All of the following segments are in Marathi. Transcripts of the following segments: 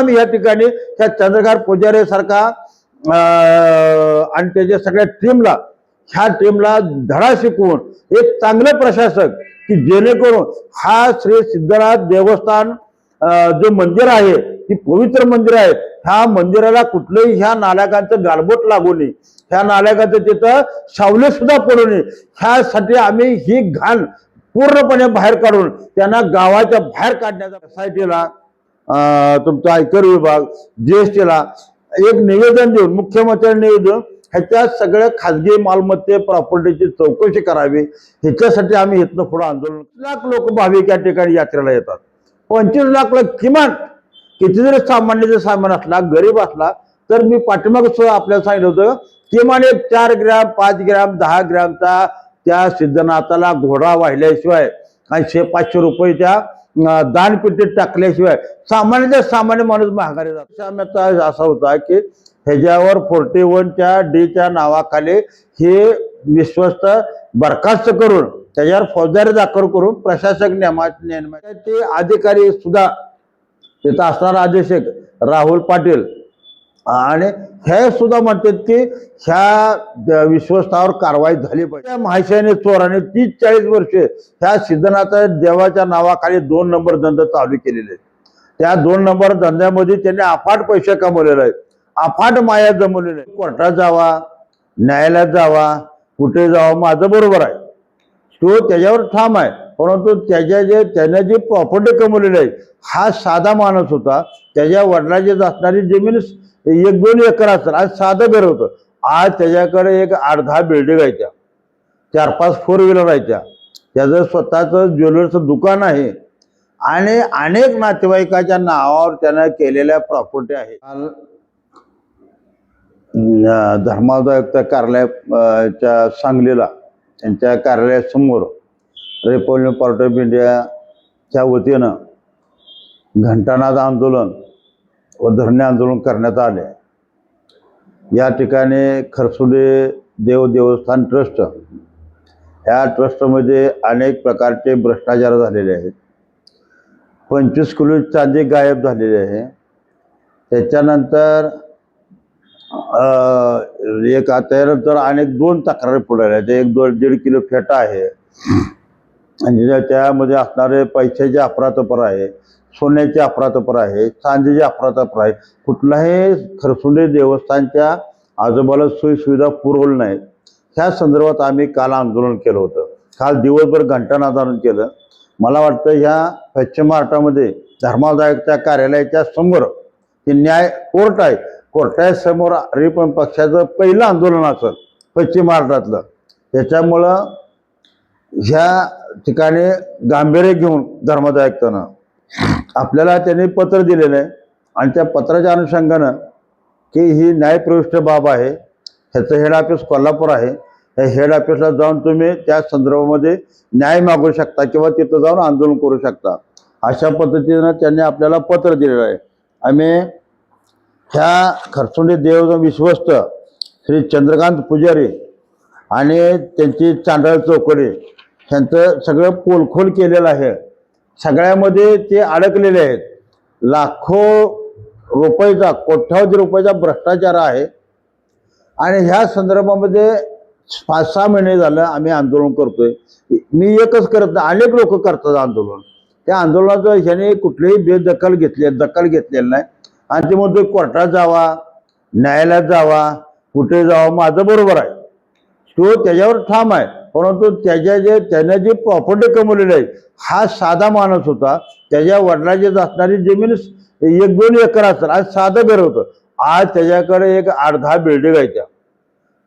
आम्ही या ठिकाणी त्या चंद्रकांत पुजारी सारखा आणि त्याच्या सगळ्या टीमला ह्या टीमला धडा शिकवून एक चांगलं प्रशासक की जेणेकरून हा श्री सिद्धनाथ देवस्थान जे मंदिर आहे ती पवित्र मंदिर आहे, ह्या मंदिराला कुठलंही ह्या नालायकांचं गालबोट लागू नये, ह्या नालायकांचं तिथं सावली सुद्धा पडू नये, ह्यासाठी आम्ही ही घाण पूर्णपणे बाहेर काढून त्यांना गावाच्या बाहेर काढण्याचा सोसायटीला तुमचा आयकर विभाग जीएसटीला एक निवेदन देऊन मुख्यमंत्र्यांनी निवेदन ह्याच्या सगळ्या खाजगी मालमत्ते प्रॉपर्टीची चौकशी करावी, ह्याच्यासाठी आम्ही इथनं पुढे आंदोलन. लाख लोक भाविक या ठिकाणी यात्रेला येतात. 25 लाख किमान किती जरी सामान्य सामान असला गरीब असला तर मी पाठीमाग सुद्धा आपल्याला सांगितलं होतं किमान एक 4 ग्रॅम 5 ग्रॅम 10 ग्रॅमचा त्या सिद्धनाथाला घोडा वाहिल्याशिवाय आणि 500 रुपये त्या दानपेटीत टाकल्याशिवाय सामान्य माणूस महागारी जातो. असा होता की ह्याच्यावर 41च्या डीच्या नावाखाली हे विश्वस्त बरखास्त करून त्याच्यावर फौजदारी दाखल करून प्रशासक नेमण्यात ते अधिकारी सुद्धा तिथं असणारा अधीक्षक राहुल पाटील आणि हे सुद्धा म्हणतात की ह्या विश्वस्तावर कारवाई झाली पाहिजे. त्या महाशयाने चोराने 30-40 वर्षे ह्या सिद्धनाथ देवाच्या नावाखाली 2 नंबर धंदा चालू केलेले. त्या 2 नंबर धंद्यामध्ये त्यांनी अफाट पैसे कमवलेले आहेत, अफाट माया जमवलेले. कोर्टात जावा, न्यायालयात जावा, कुठे जावा, माझं बरोबर आहे, तो त्याच्यावर ठाम आहे. परंतु त्याने जी प्रॉपर्टी कमवलेली आहे हा साधा माणूस होता. त्याच्या वडिलांची असणारी जमीन 1-2 एकर असेल आज साधं घर होतं. आज त्याच्याकडे एक 8-10 बिल्डिंग आहे, 4-5 4 व्हीलर आहे, त्याचं स्वतःचं ज्वेलरीचं दुकान आहे आणि अनेक नातेवाईकाच्या नावावर त्यानं केलेल्या प्रॉपर्टी आहे. धर्मादायुक्त कार्यालयाच्या सांगलीला त्यांच्या कार्यालयासमोर रिपब्लिकन पार्टी ऑफ इंडियाच्या वतीनं घंटानाद आंदोलन व धरणे आंदोलन करण्यात आले. या ठिकाणी खरसुंडे देवस्थान ट्रस्ट ह्या ट्रस्टमध्ये अनेक प्रकारचे भ्रष्टाचार झालेले आहेत. 25 किलो चांदी गायब झालेली आहे. त्याच्यानंतर त्यानंतर अनेक 2 तक्रारी पुढे आहेत. एक 1.5 किलो फेटा आहे आणि त्यामध्ये असणारे पैशाचे अफरातफर आहे, सोन्याचे अफरातफर आहे, चांदीचे अफरातफर आहे. कुठलाही खरसुंडे देवस्थानच्या आजूबाजूला सोयीसुविधा पुरवल्या नाहीत. ह्या संदर्भात आम्ही काल आंदोलन केलं होतं. काल दिवसभर घंटानाद आंदोलन केलं. मला वाटतं ह्या पश्चिम महाराष्ट्रामध्ये धर्मादायकच्या कार्यालयाच्या समोर हे न्याय कोर्ट आहे, कोर्टासमोर रिपब्लिकन पक्षाचं पहिलं आंदोलन असेल पश्चिम महाराष्ट्रातलं. त्याच्यामुळं ह्या ठिकाणी गांभीर्य घेऊन धर्मादायकतानं आपल्याला त्यांनी पत्र दिलेलं आहे आणि त्या पत्राच्या अनुषंगानं की ही न्यायप्रविष्ट बाब आहे, ह्याचं हेड ऑफिस कोल्हापूर आहे, त्या हेड ऑफिसला जाऊन तुम्ही त्या संदर्भामध्ये न्याय मागू शकता किंवा तिथं जाऊन आंदोलन करू शकता. अशा पद्धतीनं त्यांनी आपल्याला पत्र दिलेलं आहे. आम्ही ह्या खरसुंडे देव विश्वस्त श्री चंद्रकांत पुजारी आणि त्यांची चांडळ चौकडे ह्यांचं सगळं पोलखोल केलेलं आहे. सगळ्यामध्ये ते अडकलेले आहेत. लाखो रुपयाचा कोट्यावधी रुपयाचा भ्रष्टाचार आहे आणि ह्या संदर्भामध्ये 5-6 महिने झालं आम्ही आंदोलन करतोय. मी एकच करत नाही, अनेक लोक करतात आंदोलन. त्या आंदोलनाचं ह्याने कुठलीही दखल घेतलेली नाही आणि ते म्हणतो कोर्टात जावा, न्यायालयात जावा, कुठे जावा, माझं बरोबर आहे, तो त्याच्यावर ठाम आहे. परंतु त्याने जी प्रॉपर्टी कमवलेली आहे हा साधा माणूस होता. त्याच्या वडिलांची असणारी जमीन 1-2 एकर असेल आज साधं घर होतं. आज त्याच्याकडे एक 8-10 बिल्डिंग आहे,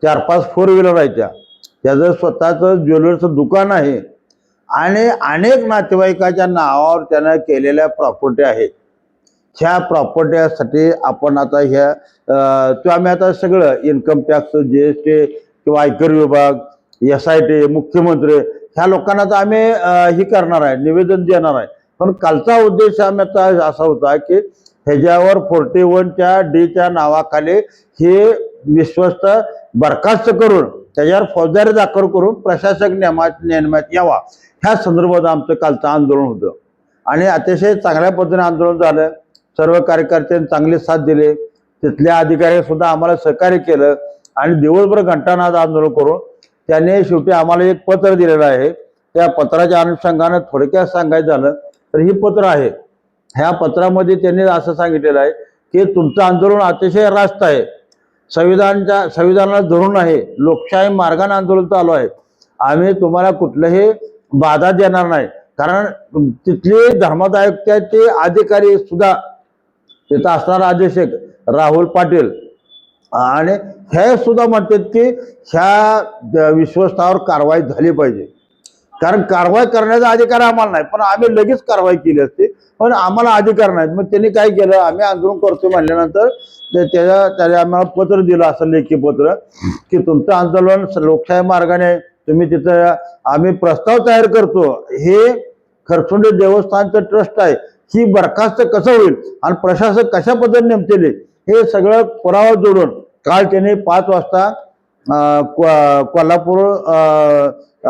4-5 4 व्हीलर आहे, त्याचं स्वतःचं ज्वेलरीचं दुकान आहे आणि अनेक नातेवाईकाच्या नावावर त्यानं केलेल्या प्रॉपर्टी आहेत. ह्या प्रॉपर्टीसाठी आपण आता आम्ही आता सगळं इन्कम टॅक्स, जीएसटी किंवा आयकर विभाग, SIT, मुख्यमंत्री ह्या लोकांना तर आम्ही ही करणार आहे, निवेदन देणार आहे. पण कालचा उद्देश आम्ही आता असा होता की ह्याच्यावर 41च्या डीच्या नावाखाली हे विश्वस्त बरखास्त करून त्याच्यावर फौजदारी दाखल करून प्रशासक नेमण्यात यावा, ह्या संदर्भात आमचं कालचं आंदोलन होतं आणि अतिशय चांगल्या पद्धतीने आंदोलन झालं. सर्व कार्यकर्त्यांनी चांगले साथ दिले, तिथल्या अधिकारी सुद्धा आम्हाला सहकार्य केलं आणि दिवसभर घंटानाद आंदोलन करून त्याने शेवटी आम्हाला एक पत्र दिलेलं आहे. त्या पत्राच्या अनुषंगानं थोडक्यात सांगायचं झालं तर ही पत्र आहे. ह्या पत्रामध्ये त्यांनी असं सांगितलेलं आहे की तुमचं आंदोलन अतिशय रास्त आहे, संविधानाला धरून आहे, लोकशाही मार्गाने आंदोलन चालू आहे, आम्ही तुम्हाला कुठलंही बाधा देणार नाही. कारण तिथले धर्मादायकचे अधिकारी सुद्धा तिथं असणारा अधीक्षक राहुल पाटील आणि हे सुद्धा म्हणतात की ह्या विश्वस्तावर कारवाई झाली पाहिजे. कारण कारवाई करण्याचा अधिकार आम्हाला नाही, पण आम्ही लगेच कारवाई केली असते, पण आम्हाला अधिकार नाहीत. मग त्यांनी काय केलं, आम्ही आंदोलन करतो म्हणल्यानंतर त्याने आम्हाला पत्र दिलं, असं लेखी पत्र की तुमचं आंदोलन लोकशाही मार्गाने तुम्ही तिथं आम्ही प्रस्ताव तयार करतो, हे खरसुंडी देवस्थानचं ट्रस्ट आहे, ही बरखास्त कसं होईल आणि प्रशासक कशा पद्धतीने नेमतेले हे सगळं पुरावा जोडून काल त्यांनी 5 वाजता कोल्हापूर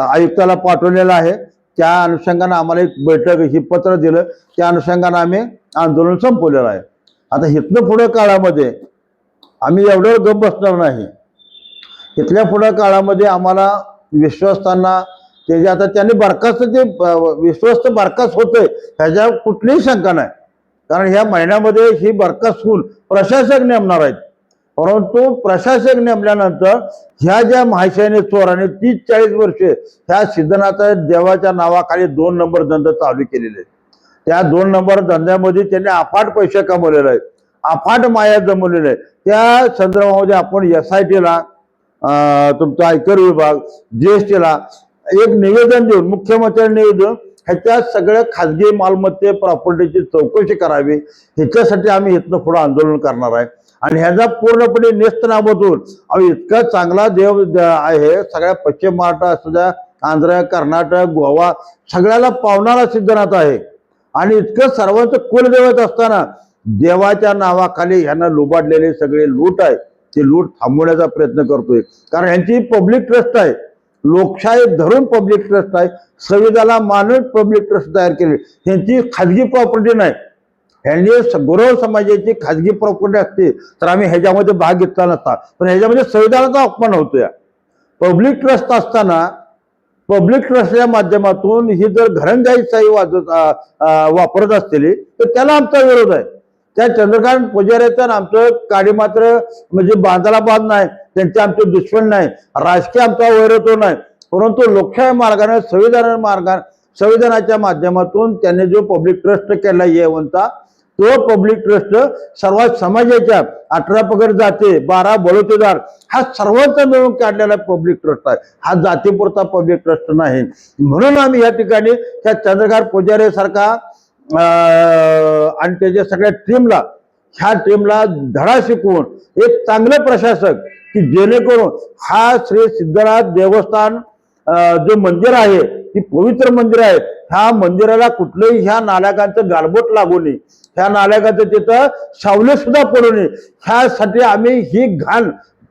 आयुक्ताला पाठवलेलं आहे. त्या अनुषंगानं आम्हाला एक बैठक ही पत्र दिलं, त्या अनुषंगानं आम्ही आंदोलन संपवलेलं आहे. आता इथनं पुढं काळामध्ये आम्ही एवढं गप बसणार नाही. इथल्या पुढं काळामध्ये आम्हाला विश्वस्तांना त्याचे आता त्यांनी बरखास्त जे विश्वस्त बरखास्त होतंय ह्याच्या कुठलीही शंका नाही. कारण ह्या महिन्यामध्ये ही बरखास्त होऊन प्रशासक नेमणार आहेत. परंतु प्रशासक नेमल्यानंतर ह्या ज्या महाशयाने चोराने 30-40 वर्षे ह्या सिद्धनाथ देवाच्या नावाखाली 2 नंबर धंदा चालू केलेले आहेत. त्या 2 नंबर धंद्यामध्ये त्यांनी अफाट पैसे कमवलेले आहेत, अफाट माया जमवलेले आहे. त्या संदर्भामध्ये आपण SITला तुमचा आयकर विभाग GSTला एक निवेदन देऊन मुख्यमंत्र्यांनी निवेदन ह्याच्या सगळ्या खाजगी मालमत्ते प्रॉपर्टीची चौकशी करावी, ह्याच्यासाठी आम्ही इथनं पुढे आंदोलन करणार आहे. आणि ह्याचा पूर्णपणे नेस्तनाबूत होऊन इतका चांगला देव आहे, सगळ्या पश्चिम महाराष्ट्र असू द्या, आंध्र, कर्नाटक, गोवा सगळ्याला पावणारा सिद्धनाथ आहे. आणि इतकं सर्वांचं कुलदैवत असताना देवाच्या नावाखाली ह्यांना लुबाडलेले सगळे लूट आहे, ते लूट थांबवण्याचा प्रयत्न करतोय. कारण ह्यांची पब्लिक ट्रस्ट आहे, लोकशाही धरून पब्लिक ट्रस्ट आहे, संविधानाला मानून पब्लिक ट्रस्ट तयार केली. ह्यांची खाजगी प्रॉपर्टी नाही. ह्यांनी गुरव समाजाची खाजगी प्रॉपर्टी असते तर आम्ही ह्याच्यामध्ये भाग घेतला नसता, पण ह्याच्यामध्ये संविधानाचा अपमान होतोय. पब्लिक ट्रस्ट असताना पब्लिक ट्रस्टच्या माध्यमातून ही जर घरंदाजीशाही वापरत असतील तर त्याला आमचा विरोध आहे. त्या चंद्रकांत पुजाऱ्याचं आमचं काडी मात्र म्हणजे बांधाला बांध नाही, त्यांचे आमचे दुश्मन नाही, राजकीय आमचा वैरत्व नाही. परंतु लोकशाही मार्गाने संविधानाच्या माध्यमातून त्यांनी जो पब्लिक ट्रस्ट केला येवंता, तो पब्लिक ट्रस्ट सर्वात समाजाच्या 18 पगड जाते, 12 बळोतेदार हा सर्वांचा मिळून काढलेला पब्लिक ट्रस्ट आहे. हा जातीपुरता पब्लिक ट्रस्ट नाही. म्हणून आम्ही या ठिकाणी त्या चंद्रकांत पुजारी सारखा आणि त्याच्या सगळ्या ह्या टीमला धडा शिकवून एक चांगलं प्रशासक की जेणेकरून हा श्री सिद्धनाथ देवस्थान जो मंदिर आहे, ही पवित्र मंदिर आहे, ह्या मंदिराला कुठलंही ह्या नालायकांचं गालबोट लागू नये, ह्या नालायकाचं तिथं सावली सुद्धा पडू नये, ह्यासाठी आम्ही ही घाण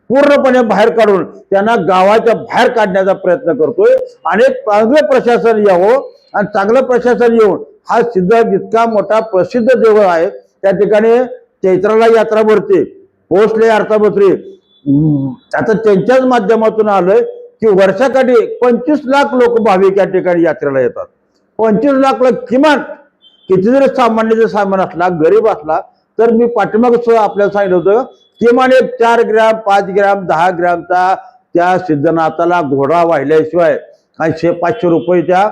पूर्णपणे बाहेर काढून त्यांना गावाच्या बाहेर काढण्याचा प्रयत्न करतोय. आणि चांगलं प्रशासन यावं आणि चांगलं प्रशासन येऊन हा सिद्धनाथ इतका मोठा प्रसिद्ध देव आहे, त्या ठिकाणी चैत्राला यात्रा भरते, पोचले अर्थाभत्री. आता त्यांच्याच माध्यमातून आलंय की वर्षाकाठी 25 लाख लोक भाविक या ठिकाणी यात्रेला येतात. 25 लाख किमान किती जरी सामान असला, गरीब असला तर मी पाठीमाग आपल्याला सांगितलं होतं किमान एक 4 ग्रॅम 5 ग्रॅम 10 ग्रॅमचा त्या सिद्धनाथाला घोडा वाहिल्याशिवाय आणि 100-500 रुपये त्या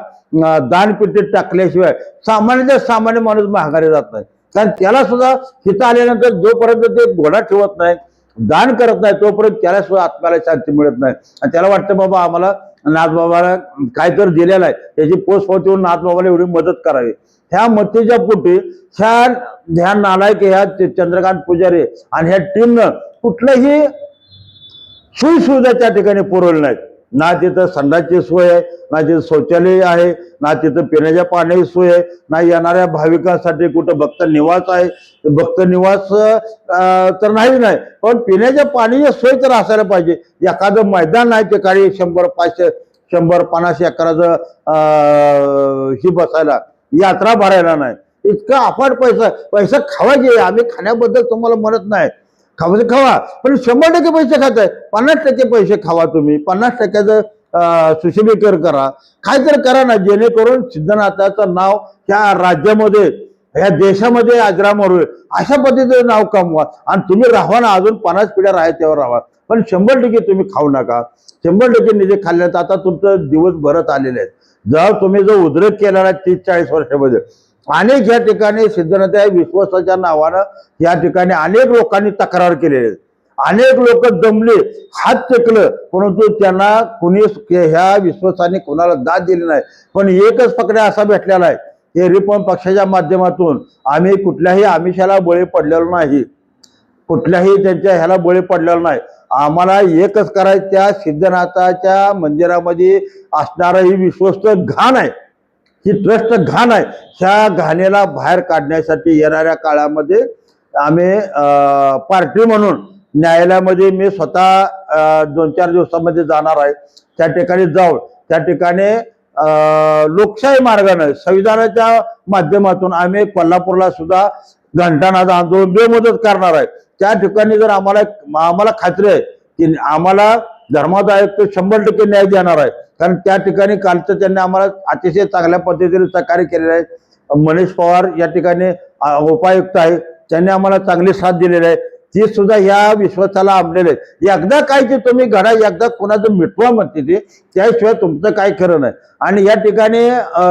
दानपेटीत टाकल्याशिवाय सामान्य माणूस माघारी जात नाही. कारण त्याला सुद्धा हिथं आल्यानंतर जोपर्यंत ते घोडा ठेवत नाही, दान करत नाही, तोपर्यंत त्याला सुद्धा आत्म्याला शांती मिळत नाही. आणि त्याला वाटतं बाबा आम्हाला नाथबाबाला काय तर दिलेलं आहे, त्याची पोच होऊन नाथबाबाला एवढी मदत करावी. ह्या मतीच्या पोटी ह्या नालायक ह्या चंद्रकांत पुजारी आणि ह्या टीमनं कुठलंही सुविधा त्या ठिकाणी पुरवली नाहीत. ना तिथं संडासची सोय आहे, ना तिथं शौचालय आहे, ना तिथं पिण्याच्या पाण्याची सोय आहे, ना येणाऱ्या भाविकांसाठी कुठं भक्त निवास आहे. भक्त निवास तर नाही, पण पिण्याच्या पाण्याची सोय तर असायला पाहिजे. एखादं मैदान नाही ते काही 100-500-100-50 एकराचं ही बसायला, यात्रा भरायला नाही. इतका अफाट पैसा पैसा खावा घे, आम्ही खाण्याबद्दल तुम्हाला म्हणत नाही, खावायचं खावा, पण 100% पैसे खाताय, 50% पैसे खावा तुम्ही, 50%चं सुशोभीकरण करा, काय तर करा ना, जेणेकरून सिद्धनाथाचं नाव ह्या राज्यामध्ये ह्या देशामध्ये अजरामर होईल, अशा पद्धतीचं नाव कमवा. आणि तुम्ही राहा ना, अजून 50 पिढ्या राहायच्यावर राहा, पण 100% तुम्ही खाऊ नका. 100% निजे खाल्ल्यात आता तुमचं दिवस भरत आलेले आहेत. जर तुम्ही जो उद्रेक केलेला आहे 30-40 वर्षामध्ये, अनेक या ठिकाणी सिद्धनाथ विश्वासाच्या नावानं या ठिकाणी अनेक लोकांनी तक्रार केलेली आहे, अनेक लोक दमले, हात टेकलं, परंतु त्यांना कुणी ह्या विश्वासाने कोणाला दाद दिली नाही. पण एकच पकड्या असा भेटलेला आहे, हे रिपब्लिकन पक्षाच्या माध्यमातून आम्ही कुठल्याही आमिषाला बळी पडलेलो नाही, कुठल्याही त्यांच्या ह्याला बळी पडलेलो नाही. आम्हाला एकच करायचं, त्या सिद्धनाथाच्या मंदिरामध्ये असणारा ही विश्वस्त घाण आहे, ही ट्रस्ट घाण आहे, ह्या घाणेला बाहेर काढण्यासाठी येणाऱ्या काळामध्ये आम्ही पार्टी म्हणून न्यायालयामध्ये मी स्वतः 2-4 दिवसामध्ये जाणार आहे. त्या ठिकाणी जाऊन त्या ठिकाणी लोकशाही मार्गाने संविधानाच्या माध्यमातून आम्ही कोल्हापूरला सुद्धा घंटानाद आंदोलन बेमुदत करणार आहे. त्या ठिकाणी जर आम्हाला खात्री आहे की आम्हाला धर्मादाय आयुक्त 100% न्याय देणार आहे, कारण त्या ठिकाणी कालचं त्यांनी आम्हाला अतिशय चांगल्या पद्धतीने सहकार्य केलेलं आहे. मनीष पवार या ठिकाणी उपायुक्त आहे, त्यांनी आम्हाला चांगली साथ दिलेली आहे, ती सुद्धा ह्या विश्वासाला आणलेले आहे. एकदा काय की तुम्ही घडा, एकदा कोणाचं मिटवा म्हणते ते, त्याशिवाय तुमचं काय खरं नाही. आणि या ठिकाणी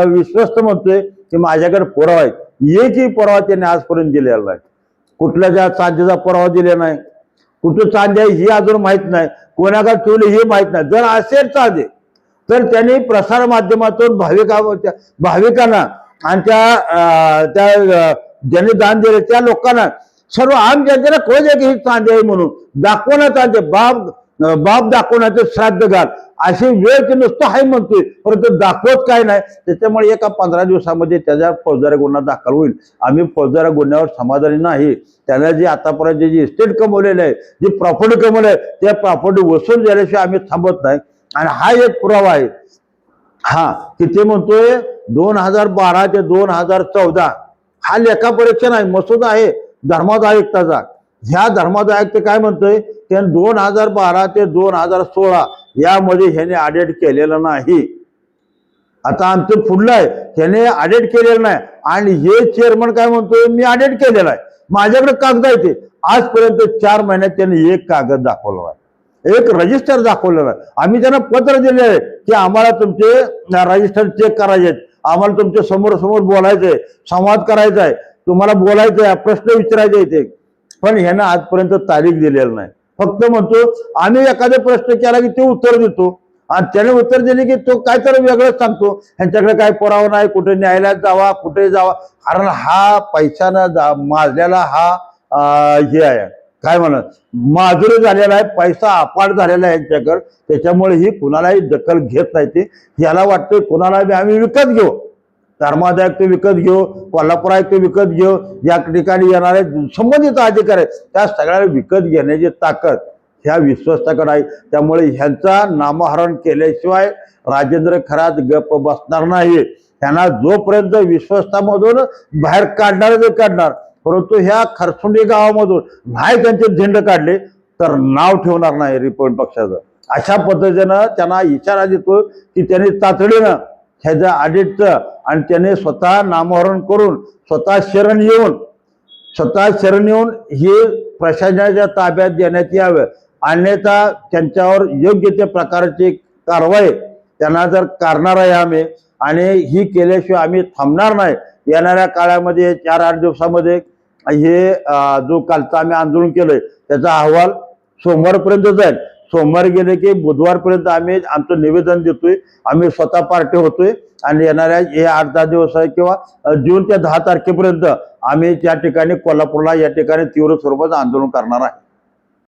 विश्वस्त म्हणतोय की माझ्याकडे पुरावा आहे, एकही पुरावा त्यांनी आजपर्यंत दिलेला नाही, कुठल्या चांदीचा पुरावा दिलेला नाही, कुठं चांदी आहे ही अजून माहित नाही, कोणाकडे ठेवले हे माहित नाही. जर असेल चांदी तर त्यांनी प्रसार माध्यमातून भाविकांना आणि त्या ज्यांनी दान दिले त्या लोकांना, सर्व आम जनतेला कळू द्या की ही चांदी आहे म्हणून, दाखवण्यात चांदी, बाप दाखवण्याचे श्राद्ध घाल, अशी वेळ ते नुसतं हाय म्हणतोय, परंतु दाखवत काय नाही. त्याच्यामुळे एका 15 दिवसामध्ये त्याच्या फौजदारी गुन्हा दाखल होईल. आम्ही फौजदारी गुन्ह्यावर समाधानी नाही. त्याला जे आतापर्यंत जे इस्टेट कमवलेलं आहे, जी प्रॉपर्टी कमवली आहे, त्या प्रॉपर्टी वसूल झाल्याशिवाय आम्ही थांबत नाही. आणि हा एक पुरावा आहे हा की ते म्हणतोय 2012 ते 2014 हा लेखापरीक्षण आहे, मसुदा आहे धर्मादाय आयुक्ताचा. ह्या धर्मादाय आयुक्त काय म्हणतोय की 2012 ते 2016 यामध्ये ह्याने ऑडिट केलेलं नाही. आता आमचं पुढलं आहे, ह्याने ऑडिट केलेलं नाही. आणि हे चेअरमन काय म्हणतोय मी ऑडिट केलेलं आहे, माझ्याकडे कागद आहे ते. आजपर्यंत 4 महिन्यात त्यांनी एक कागद दाखवला आहे, एक रजिस्टर दाखवलेलं आहे. आम्ही त्यांना पत्र दिले आहे की आम्हाला तुमचे रजिस्टर चेक करायचे, आम्हाला तुमच्या समोर बोलायचंय, संवाद करायचा आहे, तुम्हाला बोलायचं आहे, प्रश्न विचारायचे ते. पण ह्यानं आजपर्यंत तारीख दिलेलं नाही. फक्त म्हणतो आम्ही एखादा प्रश्न केला की ते उत्तर देतो, आणि त्याने उत्तर दिले की तो काय तर वेगळंच सांगतो, ह्यांच्याकडे काय पुरावा नाही, कुठे न्यायालयात जावा, कुठे जावा. कारण हा पैशानं माजलेला हा हे आहे, काय म्हणत माजुरी झालेला आहे, पैसा अपाट झालेला आहे यांच्याकडे. त्याच्यामुळे ही कुणालाही दखल घेत नाही. ते याला वाटतं कुणाला आम्ही विकत घेऊ, धर्मादाय आयुक्त विकत घेऊ, कोल्हापूर आयुक्त विकत घेऊ, या ठिकाणी येणारे संबंधित अधिकारी आहेत त्या सगळ्याला विकत घेण्याची ताकद ह्या विश्वस्ताकडे आहे. त्यामुळे ह्यांचा नामहरण केल्याशिवाय राजेंद्र खरात गप्प बसणार नाही. त्यांना जोपर्यंत विश्वस्तामधून बाहेर काढणार ते काढणार, परंतु ह्या खरसुंडी गावामधून नाही त्यांचे झेंड काढले तर नाव ठेवणार नाही रिपब्लिकन पक्षाचं. अशा पद्धतीनं त्यांना इशारा देतो की त्यांनी तातडीनं ह्याचं ऑडिटचं आणि त्याने स्वतः नामहरण करून स्वतः शरण येऊन हे प्रशासनाच्या ताब्यात देण्यात यावं. अन्यथा त्यांच्यावर योग्य त्या प्रकारची कारवाई त्यांना जर करणार आहे आम्ही, आणि ही केल्याशिवाय आम्ही थांबणार नाही. येणाऱ्या काळामध्ये 4-8 दिवसामध्ये हे जो कालचं आम्ही आंदोलन केलंय त्याचा अहवाल सोमवारपर्यंत जाईल. सोमवारी गेले की बुधवारपर्यंत आम्ही आमचं निवेदन देतोय, आम्ही स्वतः पार्टी होतोय. आणि येणाऱ्या हे 8-10 दिवस आहे किंवा जून ते 10 तारखेपर्यंत आम्ही त्या ठिकाणी कोल्हापूरला या ठिकाणी तीव्र स्वरूपाचं आंदोलन करणार आहे.